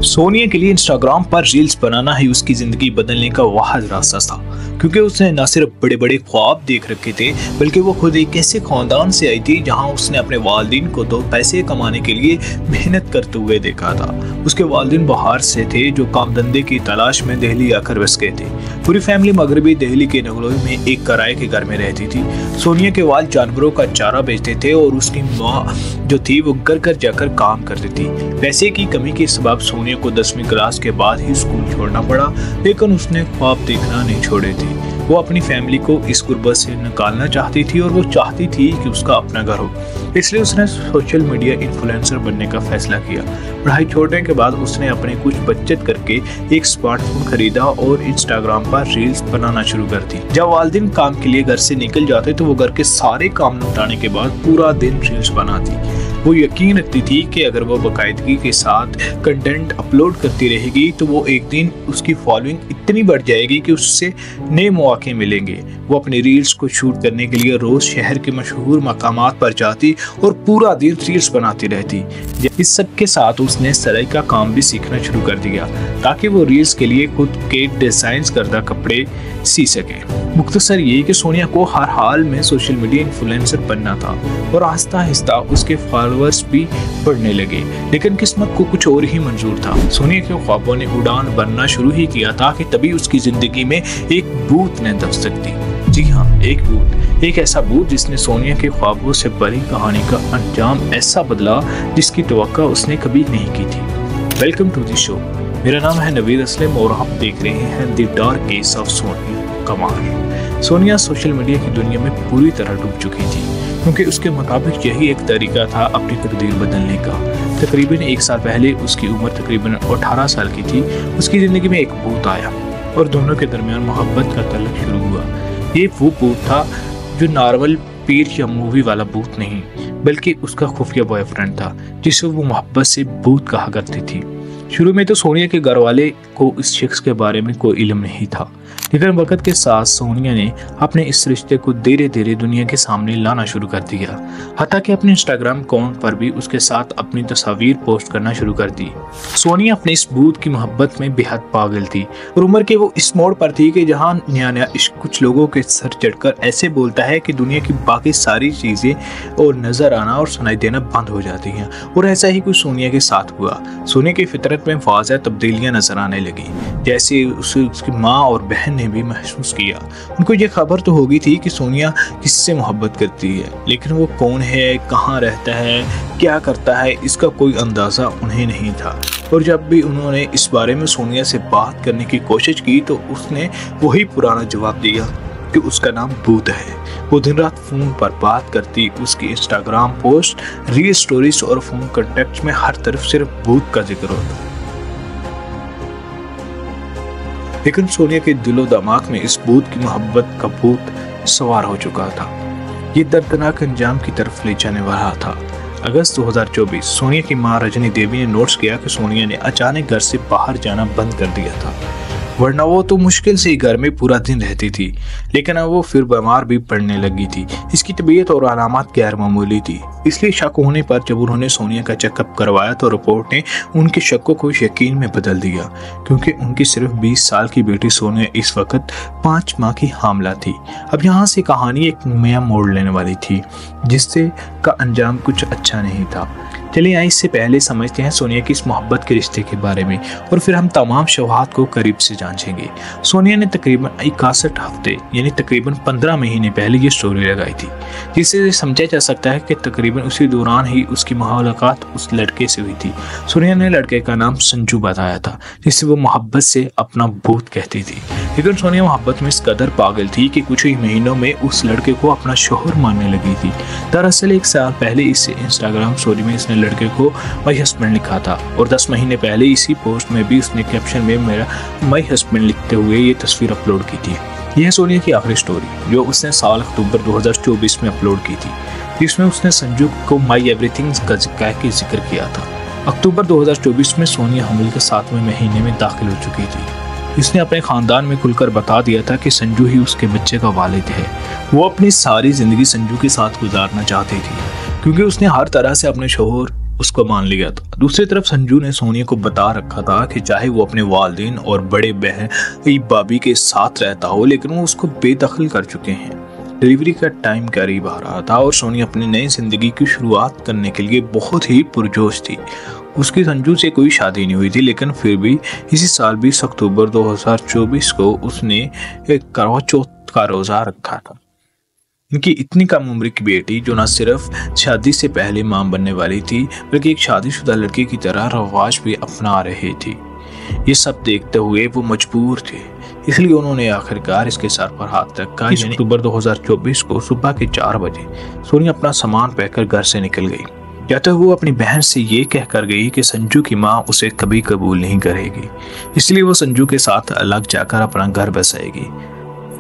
सोनिया के लिए इंस्टाग्राम पर रील्स बनाना ही उसकी जिंदगी बदलने का वाहिद रास्ता था, क्योंकि उसने न सिर्फ बड़े बड़े ख्वाब देख रखे थे बल्कि वो खुद एक ऐसे खानदान से आई थी जहां उसने अपने वालिदैन को तो पैसे कमाने के लिए मेहनत करते हुए देखा था। उसके वालिदैन बाहर से थे जो काम धंधे की तलाश में दिल्ली आकर बस गए थे। पूरी फैमिली मगरबी दिल्ली के नगरोई में एक किराए के घर में रहती थी। सोनिया के वालिद जानवरों का चारा बेचते थे और उसकी माँ जो थी वो घर घर जाकर काम करती थी। पैसे की कमी के सबब सोनिया को 10वीं क्लास के बाद ही स्कूल छोड़ना पड़ा, लेकिन उसने ख्वाब देखना नहीं छोड़े थे। वो अपनी फैमिली को इस गुर्बत से निकालना चाहती थी और वो चाहती थी कि उसका अपना घर हो, इसलिए उसने सोशल मीडिया इन्फ्लुएंसर बनने का फैसला किया। पढ़ाई छोड़ने के बाद उसने अपने कुछ बचत करके एक स्मार्टफोन खरीदा और इंस्टाग्राम पर रील्स बनाना शुरू कर दी। जब वालिदैन काम के लिए घर से निकल जाते तो वो घर के सारे काम निपटाने के बाद पूरा दिन रील्स बनाती। वो यकीन रखती थी कि अगर वो बाकायदगी के साथ कंटेंट अपलोड करती रहेगी तो वो एक दिन उसकी फॉलोइंग इतनी बढ़ जाएगी कि उससे नए मौके मिलेंगे। वो अपनी रील्स को शूट करने के लिए रोज शहर के मशहूर मकामात पर जाती और पूरा दिन रील्स बनाती रहती। इस सब के साथ उसने सिलाई का काम भी सीखना शुरू कर दिया ताकि वो रील्स के लिए खुद के डिजाइन करदा कपड़े सी सके। मुख्तसर ये कि सोनिया को हर हाल में सोशल मीडिया इन्फ्लुएंसर बनना था और आहिस्ता आहिस्ता उसके फॉलोअर्स भी बढ़ने लगे, लेकिन किस्मत को कुछ और ही मंजूर था। सोनिया के ख्वाबों ने उड़ान भरना शुरू ही किया था कि तभी उसकी जिंदगी में एक भूत ने दस्तक दी। जी हाँ, एक भूत, एक ऐसा भूत जिसने सोनिया के ख्वाबों से भरी कहानी का अंजाम ऐसा बदला जिसकी तवक्को उसने कभी नहीं की थी। Welcome to the show. मेरा नाम है नवीद असलम और आप देख रहे हैं the dark case of Sonia Kumar. Sonia social media की दुनिया में पूरी तरह डूब चुकी थी, क्योंकि उसके मुताबिक यही एक तरीका था अपनी तकदीर बदलने का। तकरीबन एक साल पहले, उसकी उम्र तकरीबन 18 साल की थी, उसकी ज़िंदगी में एक भूत आया और दोनों के दरमियान मोहब्बत का तल्लुक शुरू हुआ। ये वो भूत था जो नॉर्मल पीर या मूवी वाला भूत नहीं, बल्कि उसका खुफिया बॉयफ्रेंड था जिसे वो मोहब्बत से भूत कहा करती थी। शुरू में तो सोनिया के घर वाले को इस शख्स के बारे में कोई इल्म नहीं था, लेकिन वक्त के साथ सोनिया ने अपने इस रिश्ते को धीरे धीरे दुनिया के सामने लाना शुरू कर दिया। हत्ता कि अपने इंस्टाग्राम अकाउंट पर भी उसके साथ अपनी तस्वीर पोस्ट करना शुरू कर दी। सोनिया अपने इस भूत की मोहब्बत में बेहद पागल थी और उम्र के वो इस मोड़ पर थी कि जहाँ नया नया इश्क कुछ लोगों के सर चढ़कर ऐसे बोलता है कि दुनिया की बाकी सारी चीजें और नजर आना और सुनाई देना बंद हो जाती हैं। और ऐसा ही कुछ सोनिया के साथ हुआ। सोनिया की फितरत में वाज़ेह तब्दीलियां नजर आने लगी, जैसे उसकी माँ और बहन ने भी महसूस किया। उनको ये खबर तो होगी थी कि सोनिया किससे मोहब्बत करती है, लेकिन वो कौन है, कहाँ रहता है, क्या करता है, इसका कोई अंदाज़ा उन्हें नहीं था। और जब भी उन्होंने इस बारे में सोनिया से बात करने की कोशिश की तो उसने वही पुराना जवाब दिया कि उसका नाम भूत है। वो दिन रात फोन पर बात करती, उसकी इंस्टाग्राम पोस्ट, रील स्टोरीज और फोन कॉन्टेक्ट में हर तरफ सिर्फ भूत का जिक्र होता। लेकिन सोनिया के दिलो दिमाग में इस भूत की मोहब्बत का भूत सवार हो चुका था। ये दर्दनाक अंजाम की तरफ ले जाने वाला था। अगस्त 2024 सोनिया की मां रजनी देवी ने नोट्स किया कि सोनिया ने अचानक घर से बाहर जाना बंद कर दिया था, वरना वो तो मुश्किल से ही घर में पूरा दिन रहती थी, लेकिन अब वो फिर बीमार भी पड़ने लगी थी। इसकी तबीयत और अलामत गैर मामूली थी, इसलिए शक होने पर जब उन्होंने सोनिया का चेकअप करवाया तो रिपोर्ट ने उनके शक्कों को यकीन में बदल दिया, क्योंकि उनकी सिर्फ 20 साल की बेटी सोनिया इस वक्त 5 माह की हामला थी। अब यहाँ से कहानी एक नया मोड़ लेने वाली थी, जिससे का अंजाम कुछ अच्छा नहीं था। चलिए आइए इससे पहले समझते हैं सोनिया की इस मोहब्बत के रिश्ते के बारे में और फिर हम तमाम शवाहद को करीब से जांचेंगे। सोनिया ने तकरीबन 61 हफ्ते यानी तकरीबन 15 महीने पहले ये स्टोरी लगाई थी, जिससे समझा जा सकता है कि तकरीबन उसी दौरान ही उसकी मुलाकात उस लड़के से हुई थी। सोनिया ने लड़के का नाम संजू बताया था, जिसे वो मोहब्बत से अपना भूत कहती थी। लेकिन सोनिया मोहब्बत में इस कदर पागल थी कि कुछ ही महीनों में उस लड़के को अपना शोहर मानने लगी थी। दरअसल 1 साल पहले इस इंस्टाग्राम स्टोरी में इसने लड़के को माई हस्बैंड लिखा था और 10 महीने पहले इसी पोस्ट में भी उसने कैप्शन में मेरा माई हस्बैंड लिखते हुए ये तस्वीर अपलोड की थी। यह सोनिया की आखिरी स्टोरी जो उसने साल अक्टूबर 2024 में अपलोड की थी, जिसमें उसने संजू को माई एवरीथिंग का जिक्र किया था। अक्टूबर 2024 में सोनिया हमल के 7वें महीने में दाखिल हो चुकी थी। इसने अपने खानदान में खुलकर बता दिया था कि संजू ही उसके बच्चे का वालिद है। वो अपनी सारी जिंदगी संजू के साथ गुजारना चाहती थी, क्योंकि उसने हर तरह से अपने शोहर उसको मान लिया था। दूसरी तरफ संजू ने सोनिया को बता रखा था कि चाहे वो अपने वालिदैन और बड़े बहन भाभी के साथ रहता हो, लेकिन वो उसको बेदखल कर चुके हैं। डिलीवरी का टाइम करीब आ रहा था और सोनिया अपनी नई जिंदगी की शुरुआत करने के लिए बहुत ही पुरजोश थी। उसकी संजू से कोई शादी नहीं हुई थी, लेकिन फिर भी इसी साल 20 अक्टूबर 2024 को उसने एक करवा चौथ का रोजा रखा था। इनकी इतनी कम उम्र की बेटी, जो न सिर्फ शादी से पहले मां बनने वाली थी, बल्कि एक शादीशुदा लड़की की तरह रवाज भी अपना रही थी। ये सब देखते हुए वो मजबूर थे, इसलिए उन्होंने आखिरकार इसके सर पर हाथ रखा। अक्टूबर 2024 को सुबह के 4 बजे सोनिया अपना सामान पहनकर घर से निकल गई। जाते हुए वो अपनी बहन से ये कहकर गई कि संजू की माँ उसे कभी कबूल नहीं करेगी, इसलिए वो संजू के साथ अलग जाकर अपना घर बसाएगी।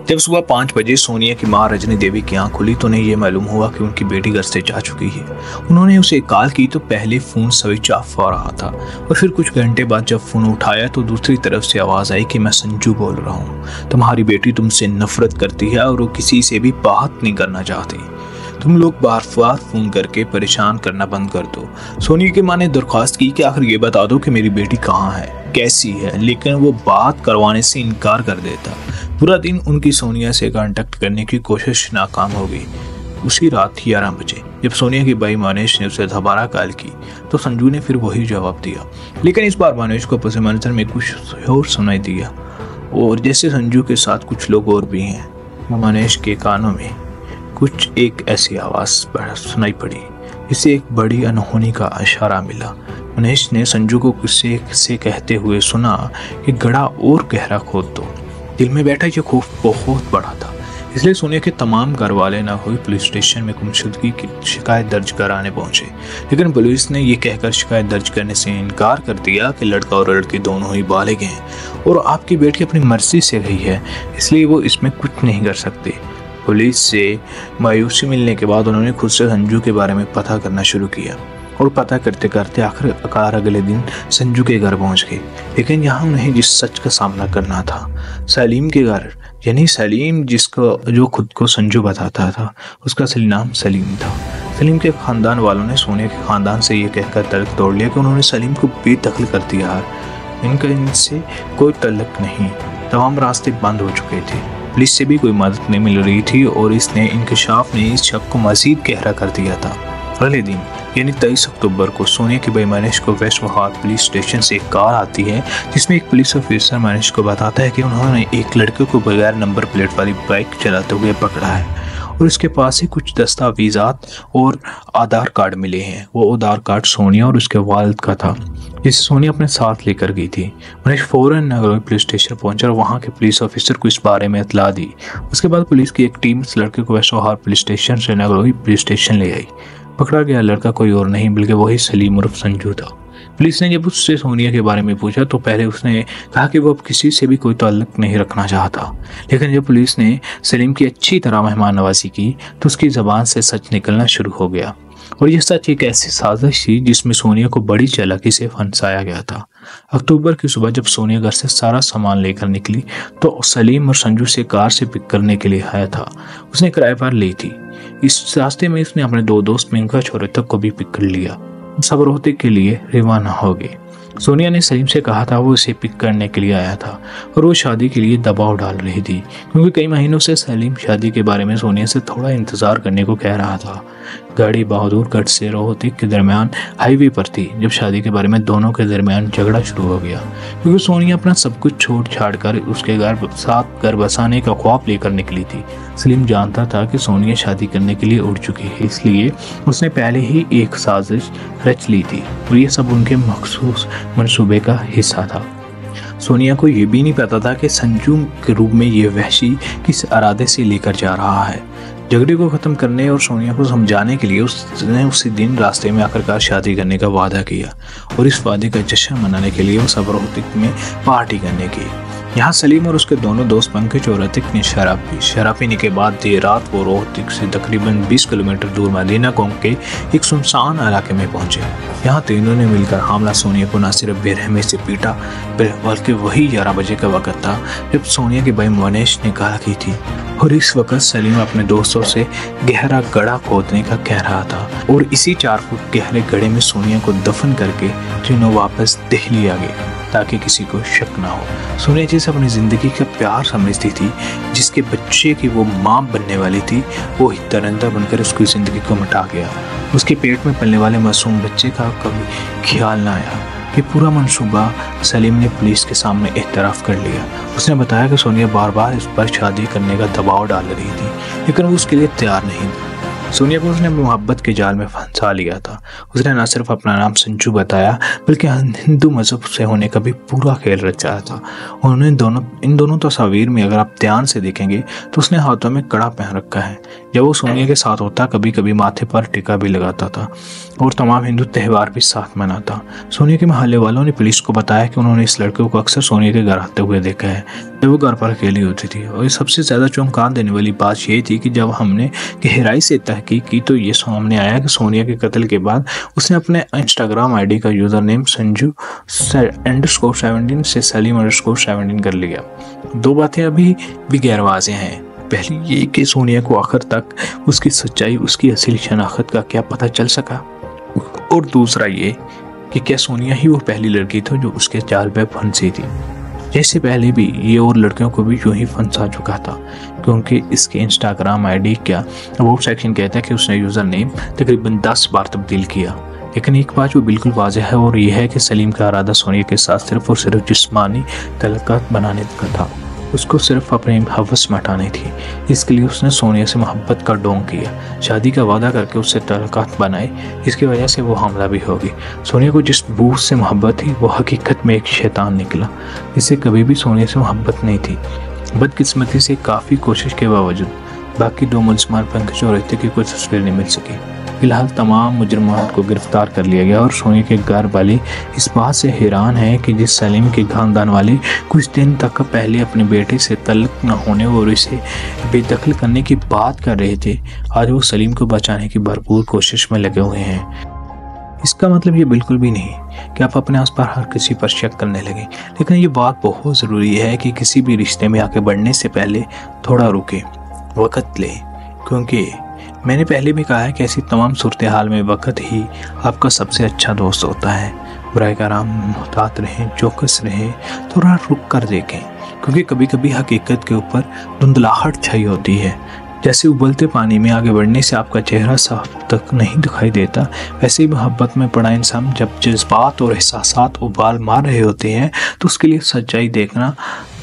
जब सुबह 5 बजे सोनिया की मां रजनी देवी की आंख खुली तो उन्हें यह मालूम हुआ कि उनकी बेटी घर से जा चुकी है। उन्होंने उसे कॉल की तो पहले फोन स्विच ऑफ हो रहा था और फिर कुछ घंटे बाद जब फोन उठाया तो दूसरी तरफ से आवाज आई कि मैं संजू बोल रहा हूँ, तुम्हारी बेटी तुमसे नफरत करती है और वो किसी से भी बात नहीं करना चाहती। तुम लोग बार बार फोन करके परेशान करना बंद कर दो। सोनिया की मां ने दरख्वास्त की कि आखिर ये बता दो कि मेरी बेटी कहाँ है, कैसी है, लेकिन वो बात करवाने से इनकार कर देता। पूरा दिन उनकी सोनिया से कांटेक्ट करने की कोशिश नाकाम हो गई। उसी रात 11 बजे जब सोनिया की भाई मानेश ने उसे दोबारा कॉल की तो संजू ने फिर वही जवाब दिया, लेकिन इस बार मानेश को पस मंजर में कुछ और सुनाई दिया और जैसे संजू के साथ कुछ लोग और भी हैं। मानेश के कानों में कुछ एक ऐसी आवाज सुनाई पड़ी जिससे एक बड़ी अनहोनी का इशारा मिला। मनीष ने संजू को गुस्से से कहते हुए सुना कि गड्ढा और गहरा खोद दो। दिल में बैठा ये खौफ बहुत बड़ा था, इसलिए सोनिया के तमाम घर वाले नागलोई पुलिस स्टेशन में गुमशुदगी की शिकायत दर्ज कराने पहुंचे, लेकिन पुलिस ने यह कहकर शिकायत दर्ज करने से इनकार कर दिया कि लड़का और लड़की दोनों ही बालिग हैं और आपकी बेटी अपनी मर्जी से गई है, इसलिए वो इसमें कुछ नहीं कर सकते। पुलिस से मायूसी मिलने के बाद उन्होंने खुद से संजू के बारे में पता करना शुरू किया और पता करते करते आखिरकार अगले दिन संजू के घर पहुंच गए। लेकिन यहाँ उन्हें जिस सच का सामना करना था, सलीम के घर, यानी सलीम जिसको जो खुद को संजू बताता था, उसका असली नाम सलीम था। सलीम के खानदान वालों ने सोनिया के खानदान से ये कहकर तर्क तोड़ लिया कि उन्होंने सलीम को बेदखल कर दिया, इनका इनसे कोई तल्लुक नहीं, तमाम रास्ते बंद हो चुके थे, पुलिस से भी कोई मदद नहीं मिल रही थी और इसने इंकशाफ ने इस शक को मजीद गहरा कर दिया था। अगले दिन यानी 23 अक्टूबर को सोनिया की भाई मनीष को वेस्ट वहार पुलिस स्टेशन से एक कार आती है जिसमें एक पुलिस ऑफिसर मनीष को बताता है कि उन्होंने एक लड़के को बगैर नंबर प्लेट वाली बाइक चलाते हुए पकड़ा है और उसके पास ही कुछ दस्तावेजात और आधार कार्ड मिले हैं। वो आधार कार्ड सोनिया और उसके वालिद का था जिसे सोनिया अपने साथ लेकर गई थी। मनीष फौरन नागलोई पुलिस स्टेशन पहुंचा और वहां के पुलिस ऑफिसर को इस बारे में इतला दी। उसके बाद पुलिस की एक टीम इस लड़के को वेस्ट वहार पुलिस स्टेशन से नागलोई पुलिस स्टेशन ले आई। पकड़ा गया लड़का कोई और नहीं बल्कि वही सलीम उर्फ संजू था। पुलिस ने जब उससे सोनिया के बारे में पूछा तो पहले उसने कहा कि वो अब किसी से भी कोई ताल्लुक नहीं रखना चाहता, लेकिन जब पुलिस ने सलीम की अच्छी तरह मेहमान नवाजी की तो उसकी ज़बान से सच निकलना शुरू हो गया और यह सच एक ऐसी साजिश थी जिसमें सोनिया को बड़ी चालाकी से फंसाया गया था। अक्टूबर की सुबह जब सोनिया घर से सारा सामान लेकर निकली तो सलीम और संजू से कार से पिक करने के लिए आया था। उसने किराए पर ली थी। इस रास्ते में उसने अपने 2 दोस्त मेनका छोरे तक को भी पिक कर लिया। सबरोहते के लिए रवाना हो गए। सोनिया ने सलीम से कहा था वो उसे पिक करने के लिए आया था और वो शादी के लिए दबाव डाल रही थी क्योंकि कई महीनों से सलीम शादी के बारे में सोनिया से थोड़ा इंतजार करने को कह रहा था। गाड़ी बहादुरगढ़ से रोहतक के दरमियान हाईवे पर थी जब शादी के बारे में दोनों के दरमियान झगड़ा शुरू हो गया क्योंकि सोनिया अपना सब कुछ छोड़ छाड़ कर उसके साथ घर बसाने का ख्वाब लेकर निकली थी। सलीम जानता था कि सोनिया शादी करने के लिए उड़ चुकी है, इसलिए उसने पहले ही एक साजिश रच ली थी और ये सब उनके मखसूस मंसूबे का हिस्सा था। सोनिया को यह भी नहीं पता था कि संजू के रूप में ये वहशी किस इरादे से लेकर जा रहा है। झगड़े को ख़त्म करने और सोनिया को समझाने के लिए उसने उसी दिन रास्ते में आखिरकार शादी करने का वादा किया और इस वादे का जश्न मनाने के लिए वो सबरोहतक में पार्टी करने की। यहाँ सलीम और उसके दोनों दोस्त पंकज और अतिक ने शराब पी। शराब पीने के बाद देर रात वो रोहतक से तकरीबन 20 किलोमीटर दूर मदीना कौम के एक सुनसान इलाके में पहुंचे। यहाँ तीनों ने मिलकर हमला सोनिया को न सिर्फ बेरहमी से पीटा बल्कि वही 11 बजे का वक्त था जब सोनिया के भाई मनीष ने गाल की थी। और इस वक्त सलीम अपने दोस्तों से गहरा गड्ढा खोदने का कह रहा था और इसी 4 फुट गहरे गड्ढे में सोनिया को दफन करके तीनों वापस दिल्ली आ गए ताकि किसी को शक ना हो। सोनिया जिसे अपनी जिंदगी का प्यार समझती थी, जिसके बच्चे की वो मां बनने वाली थी, वो एक दरिंदा बनकर उसकी जिंदगी को मिटा गया। उसके पेट में पलने वाले मासूम बच्चे का कभी ख्याल ना आया। ये पूरा मंसूबा सलीम ने पुलिस के सामने एतराफ़ कर लिया। उसने बताया कि सोनिया बार बार इस पर शादी करने का दबाव डाल रही थी, लेकिन वो उसके लिए तैयार नहीं था। सोनिया को उसने मोहब्बत के जाल में फंसा लिया था। उसने न सिर्फ अपना नाम संजू बताया बल्कि हिंदू मजहब से होने का भी पूरा खेल रचाया था। उन्होंने इन दोनों तस्वीर में अगर आप ध्यान से देखेंगे तो उसने हाथों में कड़ा पहन रखा है। जब वो सोनिया के साथ होता कभी कभी माथे पर टीका भी लगाता था और तमाम हिंदू त्यौहार भी साथ मनाता। सोनिया के मोहल्ले वालों ने पुलिस को बताया कि उन्होंने इस लड़के को अक्सर सोनिया के घर आते हुए देखा है जब वो घर पर अकेली होती थी। और सबसे ज़्यादा चौंकाने देने वाली बात ये थी कि जब हमने गहराई से तहकीक की तो ये सामने आया कि सोनिया के कत्ल के बाद उसने अपने इंस्टाग्राम आईडी का यूज़र नेम संजू_17 से सलीम_17 कर लिया। 2 बातें अभी भी गैर वाज़ेह हैं। पहली ये कि सोनिया को आखिर तक उसकी सच्चाई, उसकी असली शनाख्त का क्या पता चल सका, और दूसरा ये कि क्या सोनिया ही वो पहली लड़की थी जो उसके जाल पे फंसी थी। जैसे पहले भी ये और लड़कियों को भी यूं ही फंसा चुका था, क्योंकि इसके इंस्टाग्राम आईडी क्या अबाउट सेक्शन कहता है कि उसने यूज़र नेम तकरीबन 10 बार तब्दील किया। लेकिन एक बात जो बिल्कुल वाज़ेह है और यह है कि सलीम का इरादा सोनिया के साथ सिर्फ और सिर्फ जिस्मानी तल्लुकात बनाने का था। उसको सिर्फ अपने हवस में हटानी थी। इसके लिए उसने सोनिया से मोहब्बत का ढोंग किया, शादी का वादा करके उससे तल्लुकात बनाए। इसकी वजह से वो हमला भी होगी। सोनिया को जिस बूझ से मोहब्बत थी वो हकीकत में एक शैतान निकला, जिसे कभी भी सोनिया से मोहब्बत नहीं थी। बदकिस्मती से काफ़ी कोशिश के बावजूद बाकी 2 मुलजमान पंकज और अतिक की कोई तस्वीर नहीं मिल सकी। फिलहाल तमाम मुजरिमान को गिरफ्तार कर लिया गया और सोनिया के घर वाले इस बात से हैरान है कि जिस सलीम के खानदान वाले कुछ दिन तक पहले अपने बेटे से तल्लुक न होने और इसे बेदखल करने की बात कर रहे थे, आज वो सलीम को बचाने की भरपूर कोशिश में लगे हुए हैं। इसका मतलब ये बिल्कुल भी नहीं कि आप अपने आस पास हर किसी पर शक करने लगें, लेकिन ये बात बहुत ज़रूरी है कि किसी भी रिश्ते में आगे बढ़ने से पहले थोड़ा रुके, वक़्त लें, क्योंकि मैंने पहले भी कहा है कि ऐसी तमाम सूरत हाल में वक़्त ही आपका सबसे अच्छा दोस्त होता है। बराए कराम मुहतात रहें, चौकस रहें, थोड़ा रुक कर देखें, क्योंकि कभी कभी हकीकत के ऊपर धुंधलाहट छाई होती है। जैसे उबलते पानी में आगे बढ़ने से आपका चेहरा साफ तक नहीं दिखाई देता, वैसे ही मोहब्बत में पड़ा इंसान जब जज्बात और एहसासात उबाल मार रहे होते हैं तो उसके लिए सच्चाई देखना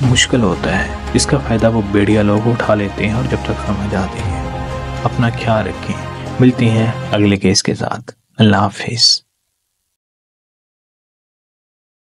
मुश्किल होता है। इसका फ़ायदा वो बेड़िया लोग उठा लेते हैं और जब तक समझ आते हैं। अपना ख्याल रखें। मिलते हैं अगले केस के साथ। अल्लाह हाफिज़।